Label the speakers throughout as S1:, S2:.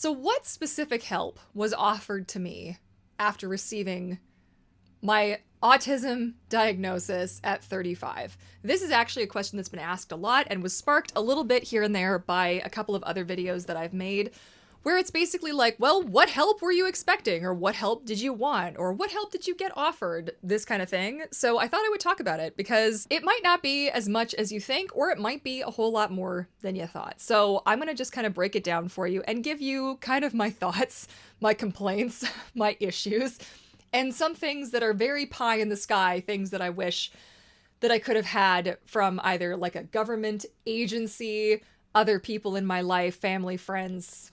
S1: So what specific help was offered to me after receiving my autism diagnosis at 35? This is actually a question that's been asked a lot and was sparked a little bit here and there by a couple of other videos that I've made, where it's basically like, well, what help were you expecting? Or what help did you want? Or what help did you get offered? This kind of thing. So I thought I would talk about it because it might not be as much as you think, or it might be a whole lot more than you thought. So I'm going to just kind of break it down for you and give you kind of my thoughts, my complaints, my issues, and some things that are very pie in the sky, things that I wish that I could have had from either like a government agency, other people in my life, family, friends,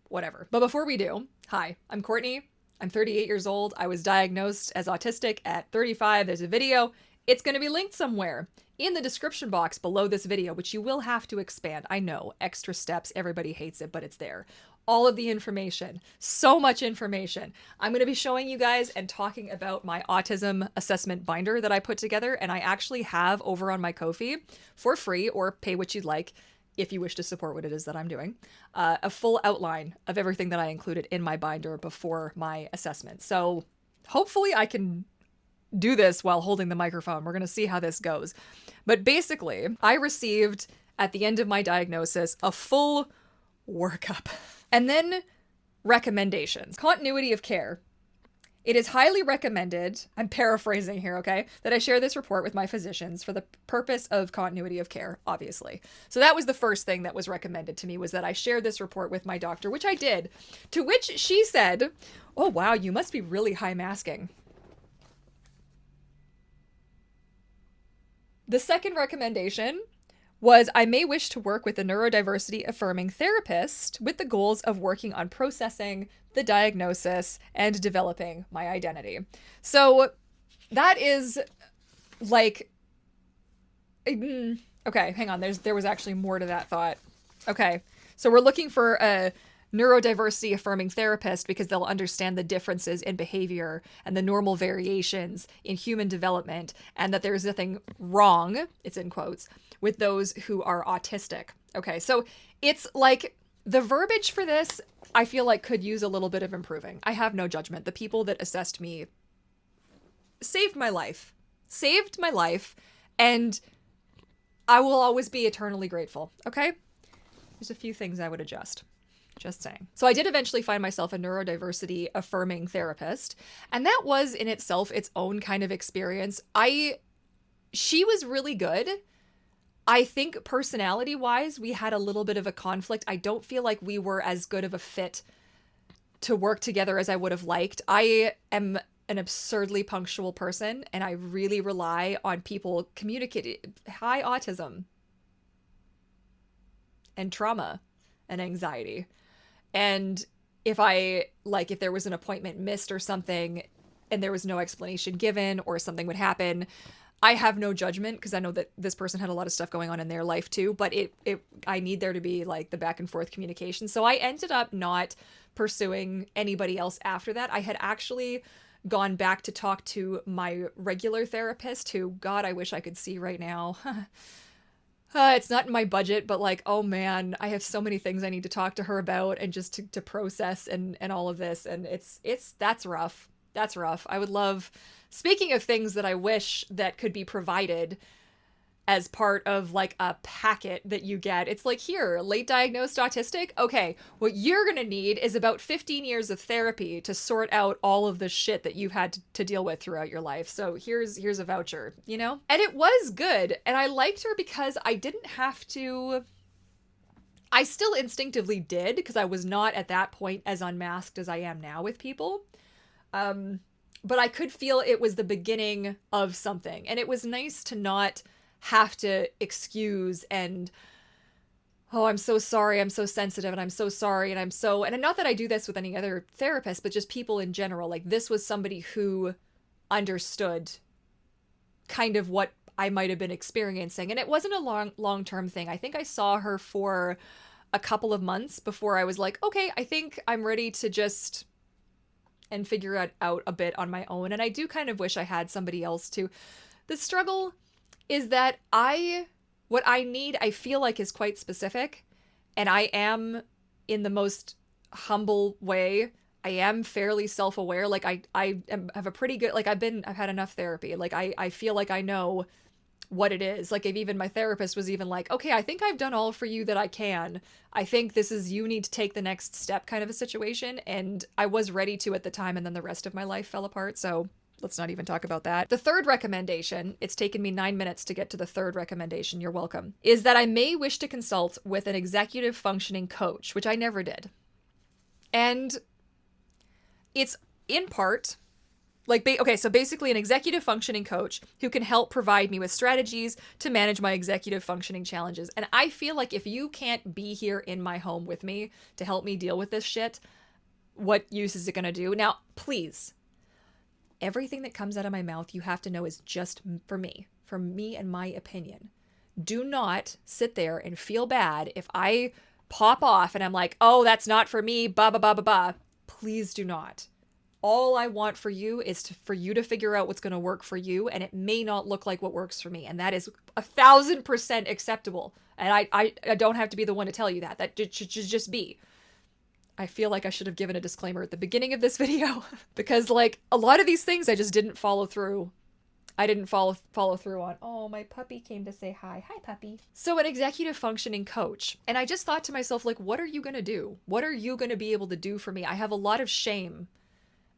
S1: whatever. But before we do, hi, I'm Courtney. I'm 38 years old. I was diagnosed as autistic at 35. There's a video. It's going to be linked somewhere in the description box below this video, which you will have to expand. I know, extra steps, everybody hates it, but it's there. All of the information, so much information. I'm going to be showing you guys and talking about my autism assessment binder that I put together, and I actually have over on my Ko-fi for free, or pay what you'd like if you wish to support what it is that I'm doing, a full outline of everything that I included in my binder before my assessment. So hopefully I can do this while holding the microphone. We're going to see how this goes. But basically, I received at the end of my diagnosis a full workup and then recommendations. Continuity of care. It is highly recommended, I'm paraphrasing here, okay, that I share this report with my physicians for the purpose of continuity of care, obviously. So that was the first thing that was recommended to me, was that I share this report with my doctor, which I did, to which she said, oh wow, you must be really high masking. The second recommendation was I may wish to work with a neurodiversity affirming therapist with the goals of working on processing the diagnosis and developing my identity. So that is like, okay, hang on. There was actually more to that thought. Okay. So we're looking for a neurodiversity affirming therapist because they'll understand the differences in behavior and the normal variations in human development, and that there's nothing wrong, it's in quotes, with those who are autistic. Okay, so it's like the verbiage for this, I feel like could use a little bit of improving. I have no judgment. The people that assessed me saved my life, and I will always be eternally grateful. Okay, there's a few things I would adjust. Just saying. So I did eventually find myself a neurodiversity affirming therapist, and that was in itself its own kind of experience. She was really good. I think personality wise, we had a little bit of a conflict. I don't feel like we were as good of a fit to work together as I would have liked. I am an absurdly punctual person, and I really rely on people communicating. High autism and trauma and anxiety. And if there was an appointment missed or something and there was no explanation given, or something would happen, I have no judgment because I know that this person had a lot of stuff going on in their life too, but I need there to be like the back and forth communication. So I ended up not pursuing anybody else after that. I had actually gone back to talk to my regular therapist, who, God, I wish I could see right now. It's not in my budget, but like, oh man, I have so many things I need to talk to her about, and just to process and all of this. And that's rough. That's rough. I would love, speaking of things that I wish that could be provided as part of like a packet that you get, it's like, here, late diagnosed autistic. Okay, what you're going to need is about 15 years of therapy to sort out all of the shit that you've had to deal with throughout your life. So here's a voucher, you know? And it was good. And I liked her because I didn't have to, I still instinctively did, because I was not at that point as unmasked as I am now with people. But I could feel it was the beginning of something. And it was nice to not have to excuse and, oh, I'm so sorry, I'm so sensitive, and I'm so sorry, and and not that I do this with any other therapist, but just people in general. Like, this was somebody who understood kind of what I might have been experiencing. And it wasn't a long-term thing. I think I saw her for a couple of months before I was like, okay, I think I'm ready to just and figure it out a bit on my own. And I do kind of wish I had somebody else to. The struggle is that what I need, I feel like, is quite specific. And I am in the most humble way, I am fairly self-aware. Like have a pretty good, like I've had enough therapy. Like I feel like I know what it is. Like if even my therapist was even like, okay, I think I've done all for you that I can. I think this is, you need to take the next step kind of a situation. And I was ready to at the time, and then the rest of my life fell apart. So let's not even talk about that. The third recommendation, it's taken me 9 minutes to get to the third recommendation, you're welcome, is that I may wish to consult with an executive functioning coach, which I never did. And it's in part like, okay, so basically an executive functioning coach who can help provide me with strategies to manage my executive functioning challenges. And I feel like if you can't be here in my home with me to help me deal with this shit, what use is it going to do? Now, please, everything that comes out of my mouth, you have to know is just for me and my opinion. Do not sit there and feel bad if I pop off and I'm like, oh, that's not for me, blah, blah, blah, blah, blah. Please do not. All I want for you is for you to figure out what's going to work for you, and it may not look like what works for me, and that is 1,000% acceptable. And I don't have to be the one to tell you that. That should just be. I feel like I should have given a disclaimer at the beginning of this video because, like, a lot of these things I just didn't follow through. I didn't follow through on. Oh, my puppy came to say hi. Hi, puppy. So an executive functioning coach. And I just thought to myself, like, what are you going to do? What are you going to be able to do for me? I have a lot of shame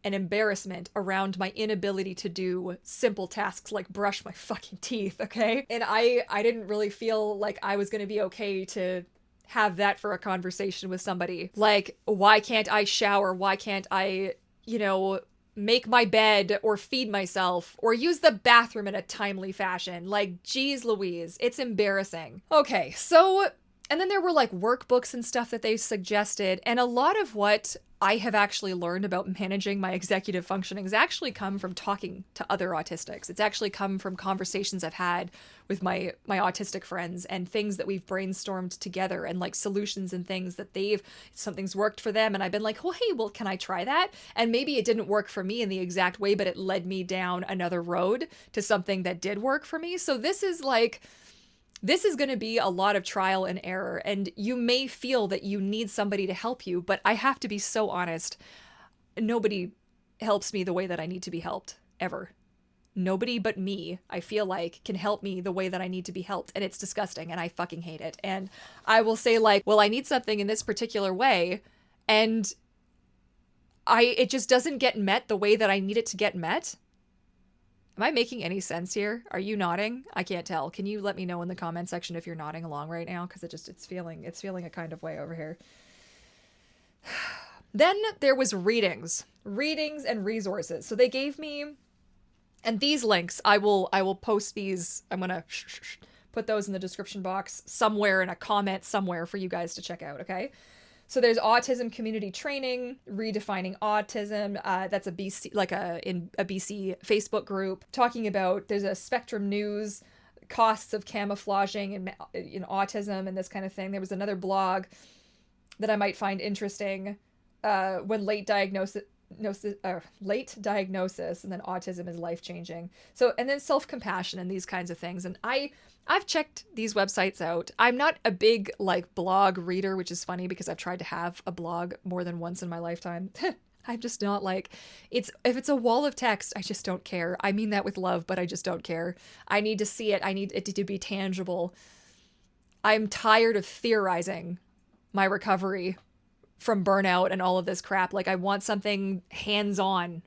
S1: and embarrassment around my inability to do simple tasks like brush my fucking teeth, okay? And I didn't really feel like I was going to be okay to have that for a conversation with somebody. Like, why can't I shower? Why can't I, make my bed or feed myself or use the bathroom in a timely fashion? Like, geez Louise, it's embarrassing. Okay, so, and then there were like workbooks and stuff that they suggested, and a lot of what I have actually learned about managing my executive functioning has actually come from talking to other autistics. It's actually come from conversations I've had with my autistic friends and things that we've brainstormed together, and like solutions and things that something's worked for them. And I've been like, oh, hey, well, can I try that? And maybe it didn't work for me in the exact way, but it led me down another road to something that did work for me. So this is going to be a lot of trial and error, and you may feel that you need somebody to help you, but I have to be so honest. Nobody helps me the way that I need to be helped, ever. Nobody but me, I feel like, can help me the way that I need to be helped, and it's disgusting, and I fucking hate it. And I will say, like, well, I need something in this particular way, and it just doesn't get met the way that I need it to get met. Am I making any sense here? Are you nodding? I can't tell. Can you let me know in the comment section if you're nodding along right now? Because it's feeling a kind of way over here. Then there was readings and resources. So they gave me, and these links, I will post these. I'm gonna put those in the description box somewhere, in a comment somewhere for you guys to check out. Okay. So there's autism community training, redefining autism. That's a BC, in a BC Facebook group, talking about, there's a Spectrum News, costs of camouflaging in autism and this kind of thing. There was another blog that I might find interesting, when late diagnosis and then autism is life-changing. So, and then self-compassion and these kinds of things. And I've checked these websites out. I'm not a big blog reader, which is funny because I've tried to have a blog more than once in my lifetime. I'm just not if it's a wall of text, I just don't care. I mean that with love, but I just don't care. I need to see it. I need it to be tangible. I'm tired of theorizing my recovery from burnout and all of this crap. Like, I want something hands-on.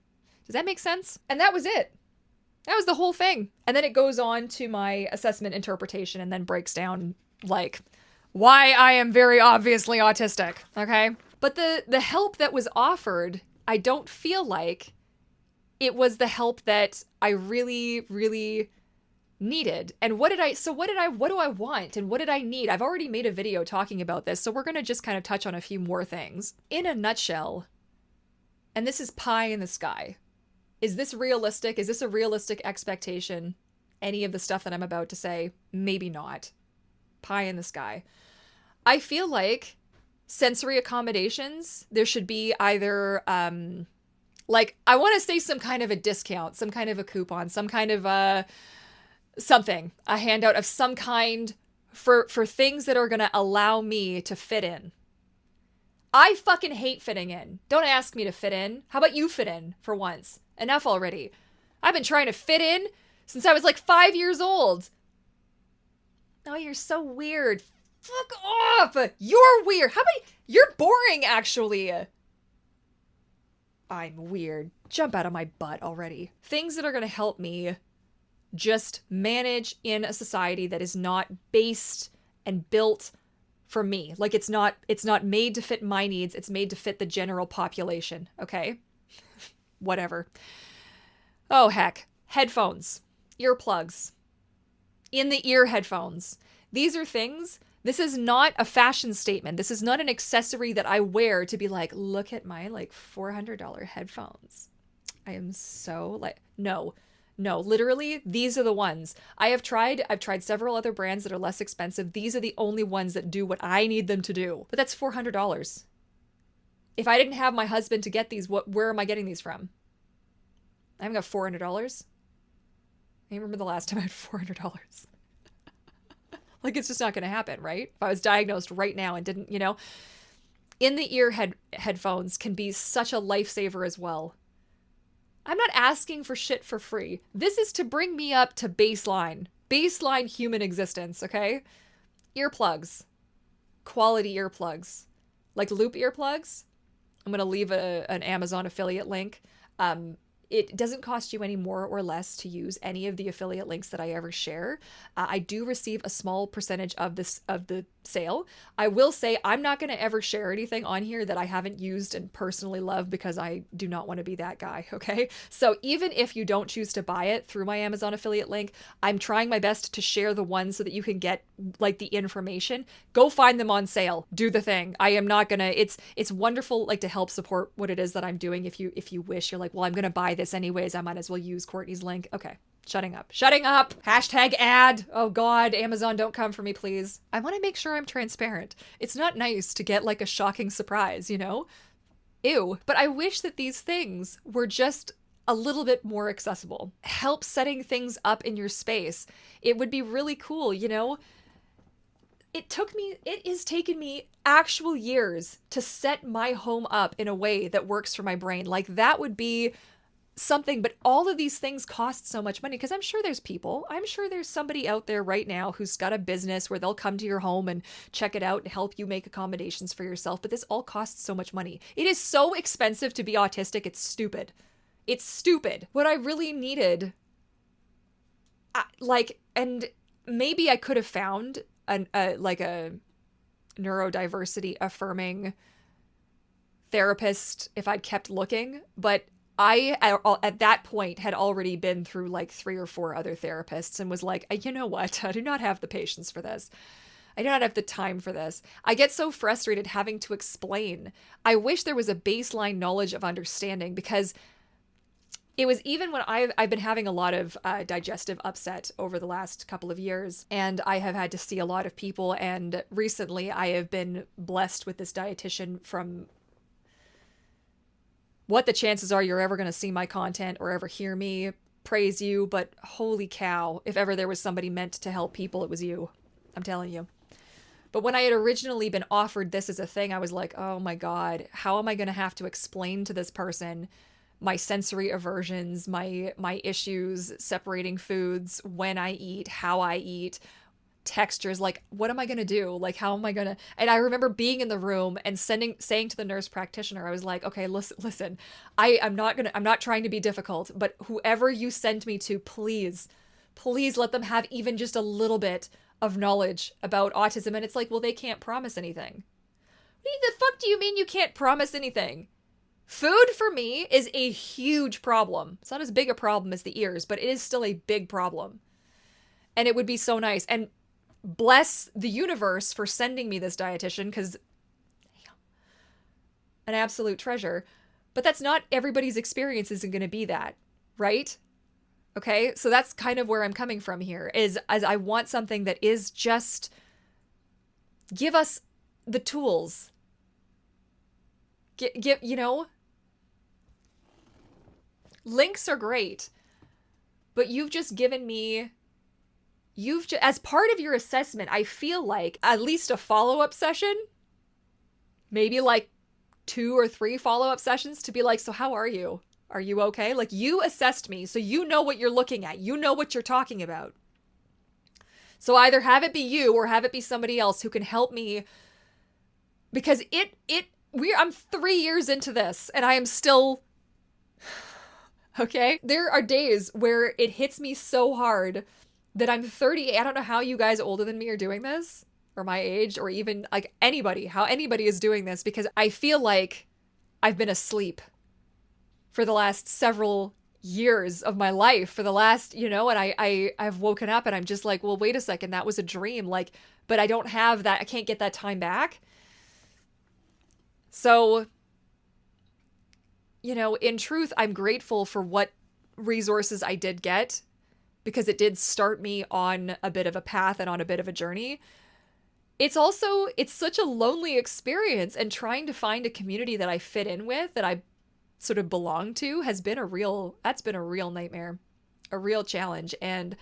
S1: Does that make sense? And that was it. That was the whole thing. And then it goes on to my assessment interpretation and then breaks down, why I am very obviously autistic, okay? But the help that was offered, I don't feel like it was the help that I really, really needed. And what do I want and what did I need? I've already made a video talking about this, so we're going to just kind of touch on a few more things. In a nutshell, and this is pie in the sky, is this realistic? Is this a realistic expectation? Any of the stuff that I'm about to say? Maybe not. Pie in the sky. I feel like sensory accommodations, there should be either, I want to say some kind of a discount, some kind of a coupon, some kind of a handout of some kind for things that are going to allow me to fit in. I fucking hate fitting in. Don't ask me to fit in. How about you fit in for once? Enough already. I've been trying to fit in since I was like 5 years old. Oh, you're so weird. Fuck off. You're weird. How about you're boring, actually. I'm weird. Jump out of my butt already. Things that are going to help me just manage in a society that is not based and built for me. Like it's not made to fit my needs. It's made to fit the general population. Okay? Whatever. Oh, heck. Headphones. Earplugs. In the ear headphones. These are things. This is not a fashion statement. This is not an accessory that I wear to be like, look at my like $400 headphones. I am so like, no, literally these are the ones. I've tried several other brands that are less expensive. These are the only ones that do what I need them to do. But that's $400. If I didn't have my husband to get these, where am I getting these from? I haven't got $400. I remember the last time I had $400. Like, it's just not going to happen, right? If I was diagnosed right now and didn't, in the ear headphones can be such a lifesaver as well. I'm not asking for shit for free. This is to bring me up to baseline human existence, okay? Earplugs. Quality earplugs. Like loop earplugs. I'm going to leave an Amazon affiliate link. It doesn't cost you any more or less to use any of the affiliate links that I ever share. I do receive a small percentage of the sale. I will say I'm not going to ever share anything on here that I haven't used and personally love because I do not want to be that guy, okay? So even if you don't choose to buy it through my Amazon affiliate link, I'm trying my best to share the ones so that you can get like the information. Go find them on sale. Do the thing. I am not going to, it's wonderful like to help support what it is that I'm doing. If you wish, you're like, well, I'm going to buy this anyways. I might as well use Courtney's link. Okay. Shutting up. Hashtag ad. Oh God, Amazon, don't come for me, please. I want to make sure I'm transparent. It's not nice to get like a shocking surprise, Ew. But I wish that these things were just a little bit more accessible. Help setting things up in your space. It would be really cool, It has taken me actual years to set my home up in a way that works for my brain. Like that would be something, but all of these things cost so much money because I'm sure there's somebody out there right now who's got a business where they'll come to your home and check it out and help you make accommodations for yourself, but this all costs so much money. It is so expensive to be autistic. It's stupid. What I really needed, and maybe I could have found a neurodiversity affirming therapist if I'd kept looking, but I, at that point, had already been through like 3 or 4 other therapists and was like, you know what? I do not have the patience for this. I do not have the time for this. I get so frustrated having to explain. I wish there was a baseline knowledge of understanding because it was even when I've been having a lot of digestive upset over the last couple of years, and I have had to see a lot of people, and recently I have been blessed with this dietitian from what the chances are you're ever going to see my content or ever hear me praise you, but holy cow, if ever there was somebody meant to help people, it was you. I'm telling you. But when I had originally been offered this as a thing, I was like, oh my God, how am I going to have to explain to this person my sensory aversions, my issues separating foods, when I eat, how I eat, textures, like what am I going to do? Like how am I going to, and I remember being in the room and saying to the nurse practitioner, I was like, okay, listen, I'm not trying to be difficult, but whoever you send me to, please let them have even just a little bit of knowledge about autism. And it's like, well, they can't promise anything. What the fuck do you mean you can't promise anything? Food for me is a huge problem. It's not as big a problem as the ears, but it is still a big problem. And it would be so nice. And bless the universe for sending me this dietitian, because an absolute treasure. But that's not everybody's experience isn't going to be that, right? Okay, so that's kind of where I'm coming from here, is as I want something that is just give us the tools. Give links are great, but you've just given me, as part of your assessment, I feel like at least a follow-up session, maybe like 2 or 3 follow-up sessions to be like, so how are you? Are you okay? Like, you assessed me, so you know what you're looking at. You know what you're talking about. So either have it be you or have it be somebody else who can help me, because I'm 3 years into this and I am still okay. There are days where it hits me so hard that I'm 30. I don't know how you guys older than me are doing this, or my age, or even like anybody, how anybody is doing this, because I feel like I've been asleep for the last several years of my life, for the last, and I've woken up and I'm just like, well, wait a second, that was a dream. Like, but I don't have that. I can't get that time back. So, in truth, I'm grateful for what resources I did get, because it did start me on a bit of a path and on a bit of a journey. It's such a lonely experience, and trying to find a community that I fit in with, that I sort of belong to, that's been a real nightmare, a real challenge. And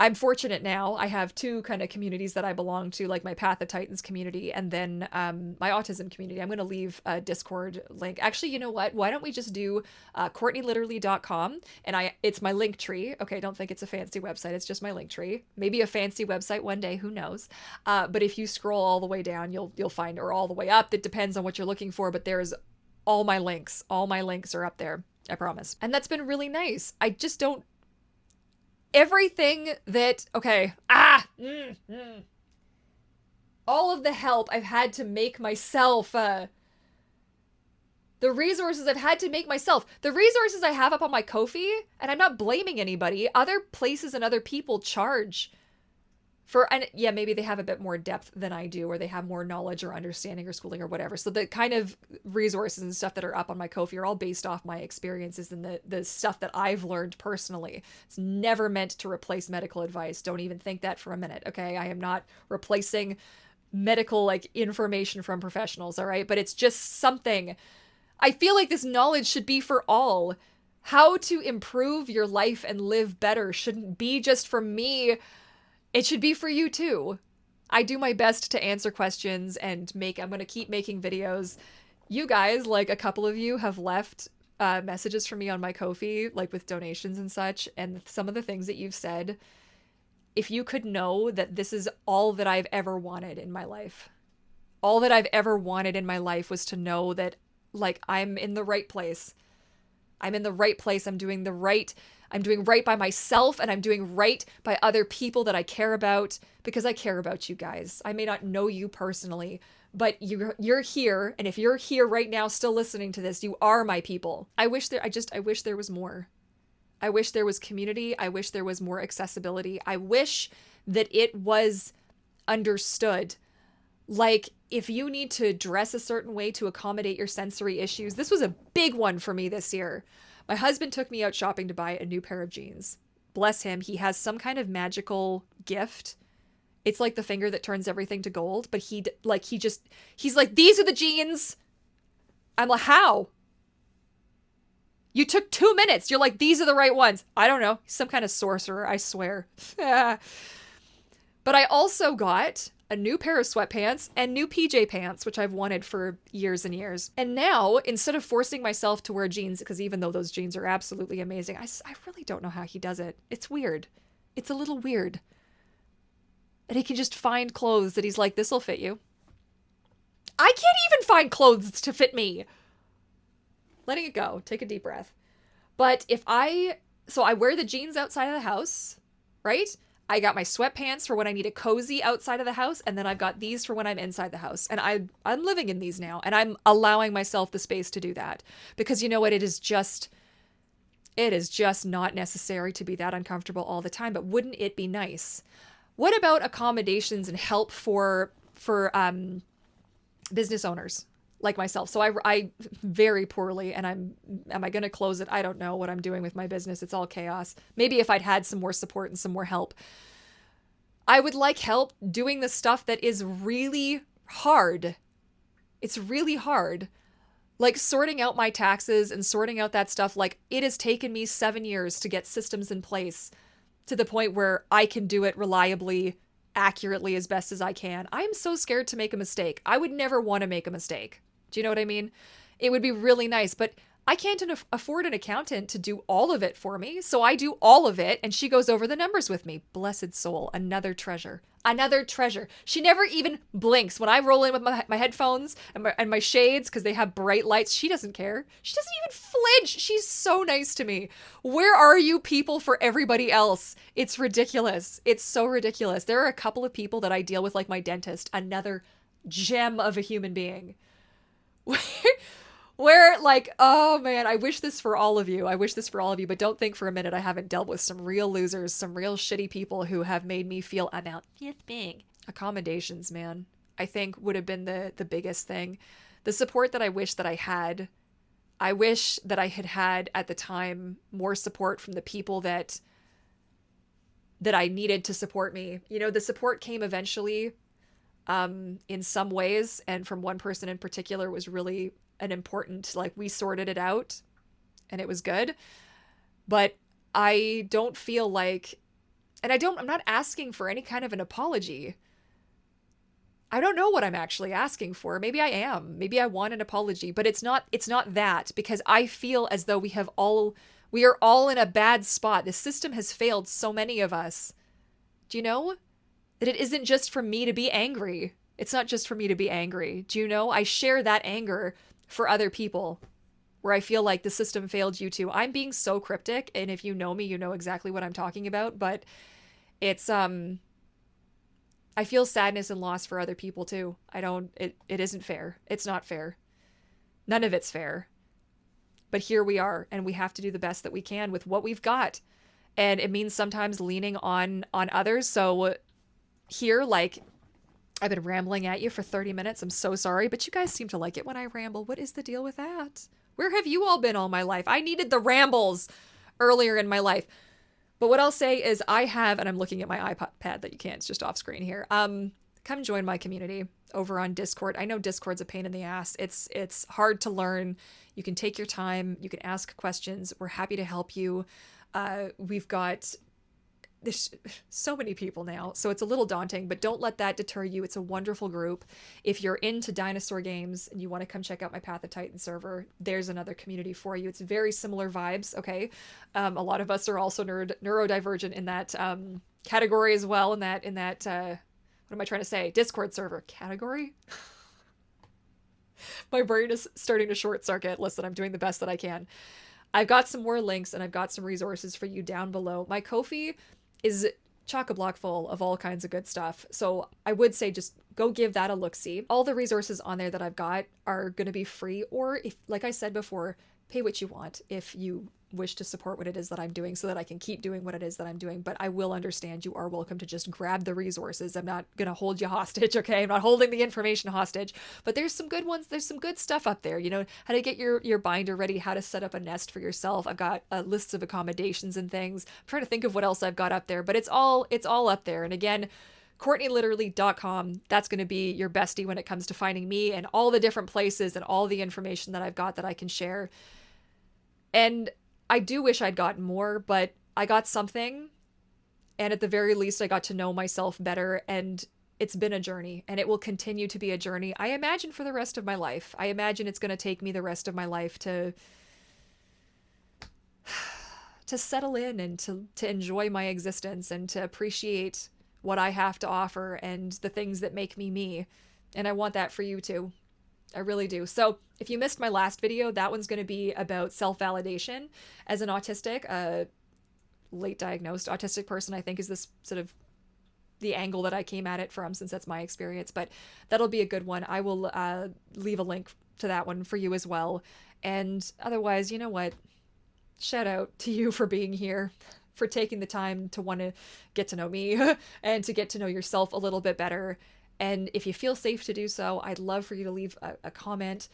S1: I'm fortunate now. I have 2 kind of communities that I belong to, like my Path of Titans community and then my autism community. I'm going to leave a Discord link. Actually, you know what? Why don't we just do CourtneyLiterally.com, and it's my link tree. Okay, don't think it's a fancy website. It's just my link tree. Maybe a fancy website one day, who knows? But if you scroll all the way down, you'll find, or all the way up. It depends on what you're looking for, but there's all my links. All my links are up there. I promise. And that's been really nice. I just don't everything that, okay, all of the help I've had to make myself, the resources I've had to make myself, the resources I have up on my Ko-fi, and I'm not blaming anybody, other places and other people charge for, and yeah, maybe they have a bit more depth than I do, or they have more knowledge or understanding or schooling or whatever. So the kind of resources and stuff that are up on my Ko-fi are all based off my experiences and the stuff that I've learned personally. It's never meant to replace medical advice. Don't even think that for a minute, okay? I am not replacing medical, like, information from professionals, all right? But it's just something. I feel like this knowledge should be for all. How to improve your life and live better shouldn't be just for me. It should be for you too. I do my best to answer questions and I'm going to keep making videos. You guys, like a couple of you, have left messages for me on my Ko-fi, like with donations and such, and some of the things that you've said, if you could know that this is all that I've ever wanted in my life. All that I've ever wanted in my life was to know that, like, I'm in the right place. I'm in the right place. I'm doing right by myself, and I'm doing right by other people that I care about, because I care about you guys. I may not know you personally, but you're here, and if you're here right now still listening to this, you are my people. I wish there was more. I wish there was community. I wish there was more accessibility. I wish that it was understood. Like, if you need to dress a certain way to accommodate your sensory issues, this was a big one for me this year. My husband took me out shopping to buy a new pair of jeans. Bless him. He has some kind of magical gift. It's like the finger that turns everything to gold, but he's like, these are the jeans. I'm like, how? You took 2 minutes. You're like, these are the right ones. I don't know. He's some kind of sorcerer, I swear. But I also got a new pair of sweatpants and new PJ pants, which I've wanted for years and years. And now, instead of forcing myself to wear jeans, because even though those jeans are absolutely amazing, I really don't know how he does it. It's weird. It's a little weird. And he can just find clothes that he's like, this'll fit you. I can't even find clothes to fit me. Letting it go. Take a deep breath. But so I wear the jeans outside of the house, right? I got my sweatpants for when I need a cozy outside of the house, and then I've got these for when I'm inside the house. And I'm living in these now, and I'm allowing myself the space to do that. Because you know what? It is just not necessary to be that uncomfortable all the time. But wouldn't it be nice? What about accommodations and help for business owners like myself? So I very poorly, and am I going to close it? I don't know what I'm doing with my business. It's all chaos. Maybe if I'd had some more support and some more help. I would like help doing the stuff that is really hard. It's really hard. Like sorting out my taxes and sorting out that stuff. Like, it has taken me 7 years to get systems in place to the point where I can do it reliably, accurately, as best as I can. I am so scared to make a mistake. I would never want to make a mistake. Do you know what I mean? It would be really nice, but I can't afford an accountant to do all of it for me. So I do all of it and she goes over the numbers with me. Blessed soul. Another treasure. Another treasure. She never even blinks. When I roll in with my headphones and my shades because they have bright lights, she doesn't care. She doesn't even flinch. She's so nice to me. Where are you people for everybody else? It's ridiculous. It's so ridiculous. There are a couple of people that I deal with, like my dentist, another gem of a human being. Where, like, oh man, I wish this for all of you. I wish this for all of you, but don't think for a minute I haven't dealt with some real losers, some real shitty people who have made me feel I'm out. Accommodations, man, I think would have been the biggest thing. The support that I wish that I had. I wish that I had had at the time more support from the people that I needed to support me. You know, the support came eventually in some ways, and from one person in particular was really an important, like, we sorted it out and it was good. But I don't feel like, and I'm not asking for any kind of an apology. I don't know what I'm actually asking for. Maybe I am. Maybe I want an apology, but it's not that, because I feel as though we are all in a bad spot. The system has failed so many of us. Do you know that it isn't just for me to be angry? It's not just for me to be angry. Do you know? I share that anger for other people, where I feel like the system failed you too. I'm being so cryptic, and if you know me, you know exactly what I'm talking about, but it's, I feel sadness and loss for other people too. It isn't fair. It's not fair. None of it's fair. But here we are, and we have to do the best that we can with what we've got. And it means sometimes leaning on others. So here, like, I've been rambling at you for 30 minutes. I'm so sorry, but you guys seem to like it when I ramble. What is the deal with that? Where have you all been all my life? I needed the rambles earlier in my life. But what I'll say is I have, and I'm looking at my iPad that you can't, it's just off screen here. Come join my community over on Discord. I know Discord's a pain in the ass. It's hard to learn. You can take your time. You can ask questions. We're happy to help you. There's so many people now, so it's a little daunting, but don't let that deter you. It's a wonderful group. If you're into dinosaur games and you want to come check out my Path of Titan server, there's another community for you. It's very similar vibes, okay? A lot of us are also neurodivergent in that category as well, in that what am I trying to say? Discord server category? My brain is starting to short circuit. Listen, I'm doing the best that I can. I've got some more links and I've got some resources for you down below. My Ko-fi is chock-a-block full of all kinds of good stuff. So I would say just go give that a look-see. All the resources on there that I've got are going to be free, or if, like I said before, pay what you want if you wish to support what it is that I'm doing so that I can keep doing what it is that I'm doing. But I will understand you are welcome to just grab the resources. I'm not going to hold you hostage, okay? I'm not holding the information hostage, but there's some good ones. There's some good stuff up there, you know, how to get your binder ready, how to set up a nest for yourself. I've got lists of accommodations and things. I'm trying to think of what else I've got up there, but it's all up there. And again, CourtneyLiterally.com, that's going to be your bestie when it comes to finding me and all the different places and all the information that I've got that I can share. And I do wish I'd gotten more, but I got something, and at the very least I got to know myself better, and it's been a journey, and it will continue to be a journey, I imagine, for the rest of my life. I imagine it's going to take me the rest of my life to settle in and to enjoy my existence and to appreciate what I have to offer and the things that make me me. And I want that for you too. I really do. So if you missed my last video, that one's going to be about self-validation as an autistic, late diagnosed autistic person, I think is this sort of the angle that I came at it from, since that's my experience, but that'll be a good one. I will leave a link to that one for you as well. And otherwise, you know what? Shout out to you for being here, for taking the time to want to get to know me and to get to know yourself a little bit better. And if you feel safe to do so, I'd love for you to leave a comment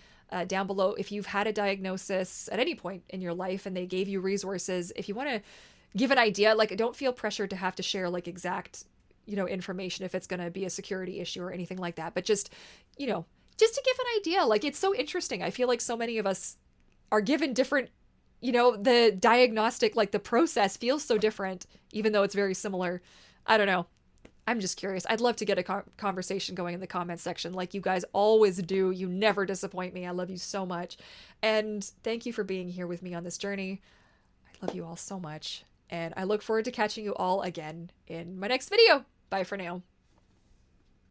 S1: down below. If you've had a diagnosis at any point in your life and they gave you resources, if you want to give an idea, like, don't feel pressured to have to share like exact, you know, information if it's going to be a security issue or anything like that. But just, you know, just to give an idea, like, it's so interesting. I feel like so many of us are given different, you know, the diagnostic, like the process feels so different, even though it's very similar. I don't know. I'm just curious. I'd love to get a conversation going in the comments section like you guys always do. You never disappoint me. I love you so much. And thank you for being here with me on this journey. I love you all so much. And I look forward to catching you all again in my next video. Bye for now.